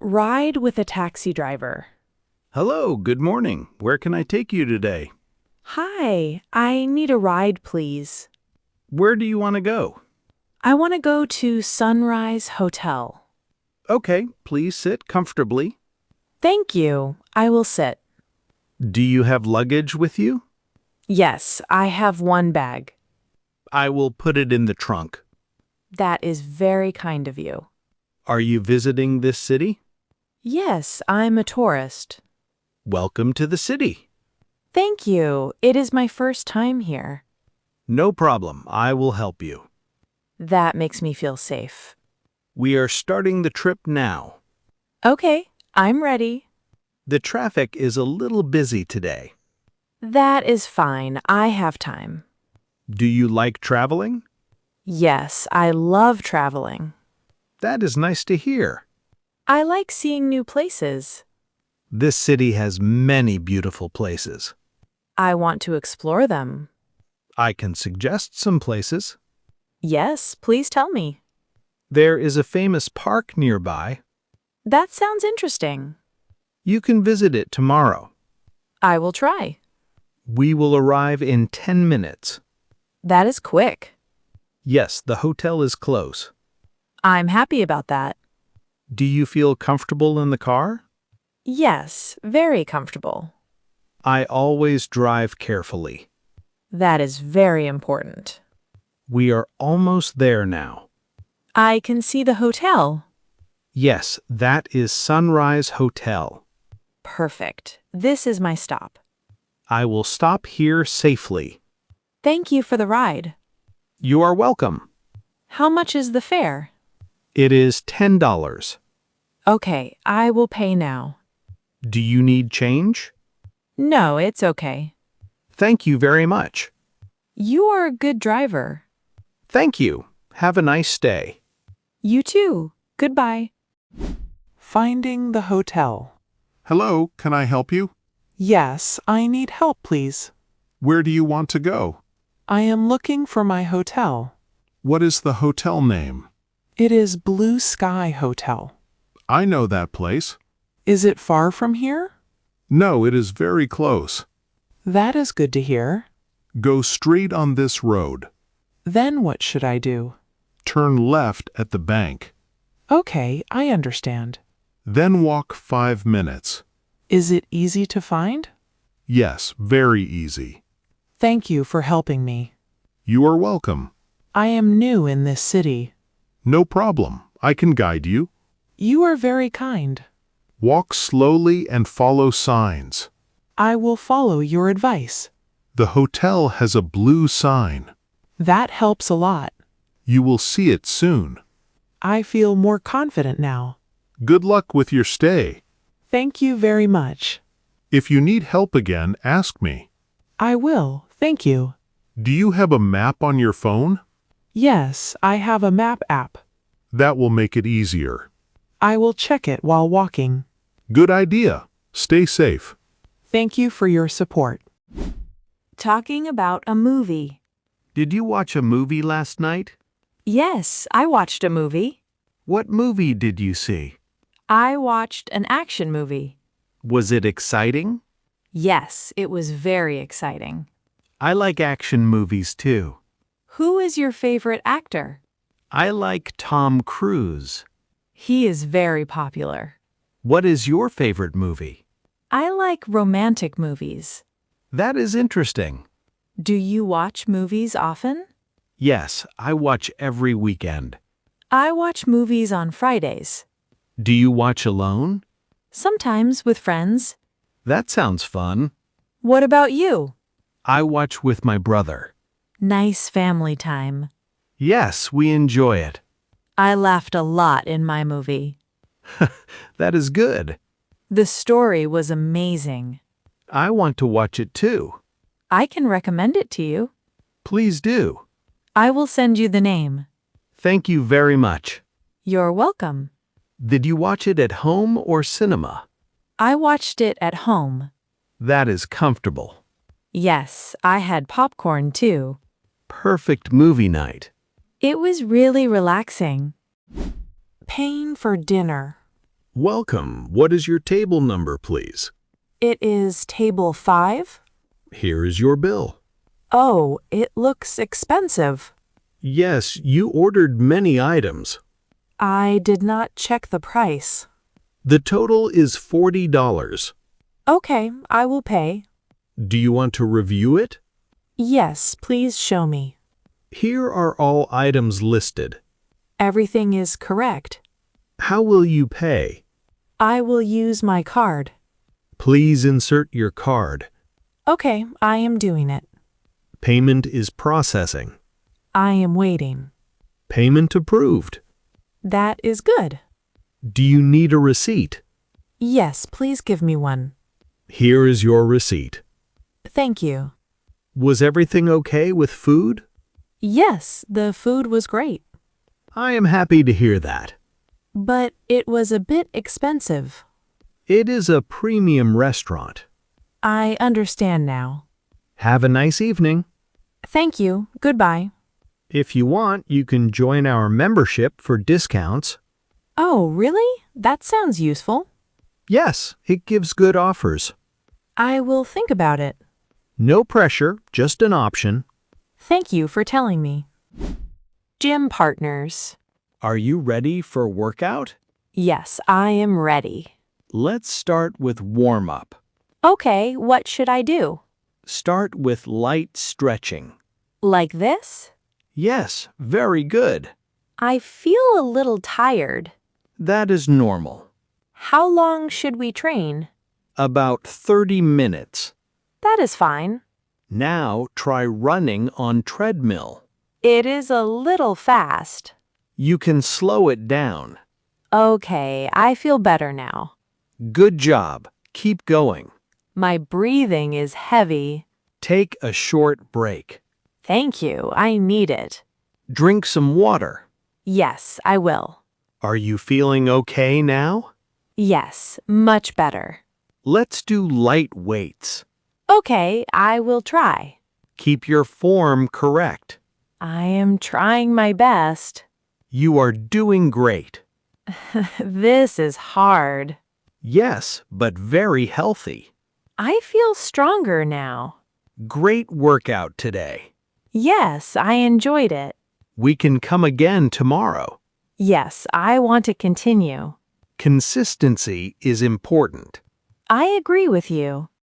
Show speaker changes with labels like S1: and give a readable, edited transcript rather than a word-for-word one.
S1: Ride with a taxi driver.
S2: Hello, good morning. Where can I take you today?
S1: Hi, I need a ride, please.
S2: Where do you want to go?
S1: I want to go to Sunrise Hotel.
S2: Okay, please sit comfortably.
S1: Thank you. I will sit.
S2: Do you have luggage with you?
S1: Yes, I have one bag.
S2: I will put it in the trunk.
S1: That is very kind of you.
S2: Are you visiting this city?
S1: Yes, I'm a tourist.
S2: Welcome to the city.
S1: Thank you. It is my first time here.
S2: No problem, I will help you.
S1: That makes me feel safe.
S2: We are starting the trip now.
S1: Okay, I'm ready.
S2: The traffic is a little busy today.
S1: That is fine. I have time.
S2: Do you like traveling?
S1: Yes, I love traveling.
S2: That is nice to hear.
S1: I like seeing new places.
S2: This city has many beautiful places.
S1: I want to explore them.
S2: I can suggest some places.
S1: Yes, please tell me.
S2: There is a famous park nearby.
S1: That sounds interesting.
S2: You can visit it tomorrow.
S1: I will try.
S2: We will arrive in 10 minutes.
S1: That is quick.
S2: Yes, the hotel is close.
S1: I'm happy about that.
S2: Do you feel comfortable in the car?
S1: Yes, very comfortable.
S2: I always drive carefully.
S1: That is very important.
S2: We are almost there now.
S1: I can see the hotel.
S2: Yes, that is Sunrise Hotel.
S1: Perfect. This is my stop.
S2: I will stop here safely.
S1: Thank you for the ride.
S2: You are welcome.
S1: How much is the fare?
S2: It is $10.
S1: Okay, I will pay now.
S2: Do you need change?
S1: No, it's okay.
S2: Thank you very much.
S1: You are a good driver.
S2: Thank you. Have a nice day.
S1: You too. Goodbye.
S3: Finding the hotel.
S4: Hello, can I help you?
S3: Yes, I need help, please.
S4: Where do you want to go?
S3: I am looking for my hotel.
S4: What is the hotel name?
S3: It is Blue Sky Hotel.
S4: I know that place.
S3: Is it far from here?
S4: No, it is very close.
S3: That is good to hear.
S4: Go straight on this road.
S3: Then what should I do?
S4: Turn left at the bank.
S3: Okay, I understand.
S4: Then walk 5 minutes.
S3: Is it easy to find?
S4: Yes, very easy.
S3: Thank you for helping me.
S4: You are welcome.
S3: I am new in this city.
S4: No problem. I can guide you.
S3: You are very kind.
S4: Walk slowly and follow signs.
S3: I will follow your advice.
S4: The hotel has a blue sign.
S3: That helps a lot.
S4: You will see it soon.
S3: I feel more confident now.
S4: Good luck with your stay.
S3: Thank you very much.
S4: If you need help again, ask me.
S3: I will, thank you.
S4: Do you have a map on your phone?
S3: Yes, I have a map app.
S4: That will make it easier.
S3: I will check it while walking.
S4: Good idea. Stay safe.
S3: Thank you for your support.
S1: Talking about a movie.
S2: Did you watch a movie last night?
S1: Yes, I watched a movie.
S2: What movie did you see?
S1: I watched an action movie.
S2: Was it exciting?
S1: Yes, it was very exciting.
S2: I like action movies too.
S1: Who is your favorite actor?
S2: I like Tom Cruise.
S1: He is very popular.
S2: What is your favorite movie?
S1: I like romantic movies.
S2: That is interesting.
S1: Do you watch movies often?
S2: Yes, I watch every weekend.
S1: I watch movies on Fridays.
S2: Do you watch alone?
S1: Sometimes with friends.
S2: That sounds fun.
S1: What about you?
S2: I watch with my brother.
S1: Nice family time.
S2: Yes, we enjoy it.
S1: I laughed a lot in my movie.
S2: That is good.
S1: The story was amazing.
S2: I want to watch it too.
S1: I can recommend it to you.
S2: Please do.
S1: I will send you the name.
S2: Thank you very much.
S1: You're welcome.
S2: Did you watch it at home or cinema?
S1: I watched it at home.
S2: That is comfortable.
S1: Yes, I had popcorn too.
S2: Perfect movie night.
S1: It was really relaxing. Paying for dinner.
S2: Welcome. What is your table number, please?
S1: It is table 5?
S2: Here is your bill.
S1: Oh, it looks expensive.
S2: Yes, you ordered many items.
S1: I did not check the price.
S2: The total is $40.
S1: Okay, I will pay.
S2: Do you want to review it?
S1: Yes, please show me.
S2: Here are all items listed.
S1: Everything is correct.
S2: How will you pay?
S1: I will use my card.
S2: Please insert your card.
S1: Okay, I am doing it.
S2: Payment is processing.
S1: I am waiting.
S2: Payment approved.
S1: That is good.
S2: Do you need a receipt?
S1: Yes, please give me one.
S2: Here is your receipt.
S1: Thank you.
S2: Was everything okay with food?
S1: Yes, the food was great.
S2: I am happy to hear that.
S1: But it was a bit expensive.
S2: It is a premium restaurant.
S1: I understand now.
S2: Have a nice evening.
S1: Thank you. Goodbye.
S2: If you want, you can join our membership for discounts.
S1: Oh, really? That sounds useful.
S2: Yes, it gives good offers.
S1: I will think about it.
S2: No pressure, just an option.
S1: Thank you for telling me. Gym partners.
S2: Are you ready for workout?
S1: Yes, I am ready.
S2: Let's start with warm-up.
S1: Okay, what should I do?
S2: Start with light stretching.
S1: Like this?
S2: Yes, very good.
S1: I feel a little tired.
S2: That is normal.
S1: How long should we train?
S2: About 30 minutes.
S1: That is fine.
S2: Now try running on treadmill.
S1: It is a little fast.
S2: You can slow it down.
S1: Okay, I feel better now.
S2: Good job. Keep going.
S1: My breathing is heavy.
S2: Take a short break.
S1: Thank you, I need it.
S2: Drink some water.
S1: Yes, I will.
S2: Are you feeling okay now?
S1: Yes, much better.
S2: Let's do light weights.
S1: Okay, I will try.
S2: Keep your form correct.
S1: I am trying my best.
S2: You are doing great.
S1: This is hard.
S2: Yes, but very healthy.
S1: I feel stronger now.
S2: Great workout today.
S1: Yes, I enjoyed it.
S2: We can come again tomorrow.
S1: Yes, I want to continue.
S2: Consistency is important.
S1: I agree with you.